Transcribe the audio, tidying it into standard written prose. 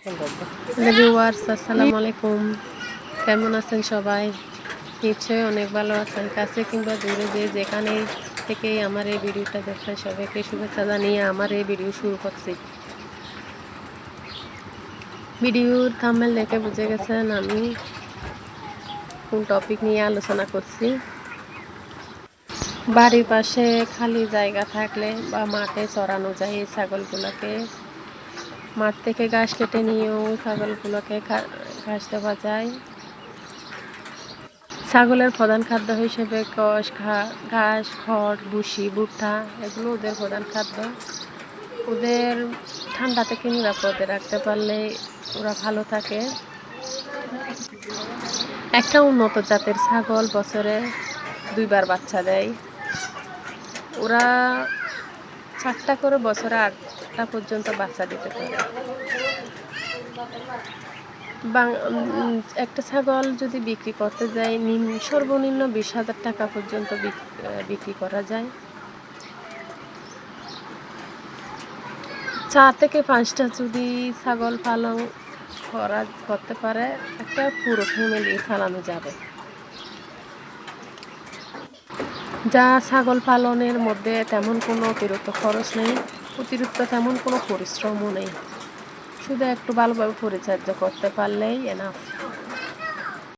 Hello viewers, আসসালামু আলাইকুম। কেমন আছেন সবাই? নিশ্চয়ই অনেক ভালো আছেন। কাছে কিংবা দূরে যে যেখানেই থেকেই আমার এই ভিডিওটা দেখছেন সবাইকে শুভেচ্ছা জানিয়ে আমার এই ভিডিও শুরু করছি। ভিডিওর থাম্বনেল দেখে বুঝে গেছেন আমি কোন টপিক নিয়ে আলোচনা করছি। বাড়ির পাশে খালি জায়গা থাকলে বা মাঠে চড়ানো যায় এই ছাগলগুলোকে। মাঠ থেকে ঘাস কেটে নিয়েও ছাগলগুলোকে ঘাস দেওয়া যায়। ছাগলের প্রধান খাদ্য হিসেবে ঘাস, খড়, ভুসি, ভুট্টা এগুলো ওদের প্রধান খাদ্য। ওদের ঠান্ডা থেকে নিরাপদে রাখতে পারলে ওরা ভালো থাকে। একটা উন্নত জাতের ছাগল বছরে 2 বার বাচ্চা দেয়। ওরা 4টা করে বছরে 8টা পর্যন্ত বাচ্চা দিতে পারে। একটা ছাগল যদি বিক্রি করতে যায় সর্বনিম্ন 20,000 টাকা পর্যন্ত বিক্রি করা যায়। 4 থেকে 5টা যদি ছাগল পালন করতে পারে একটা পুরো ফ্যামিলি চালানো যাবে। যা ছাগল পালনের মধ্যে তেমন কোনো অতিরিক্ত খরচ নেই, অতিরিক্ত তেমন কোনো পরিশ্রমও নেই। শুধু একটু ভালোভাবে পরিচর্যা করতে পারলেই এনাফ।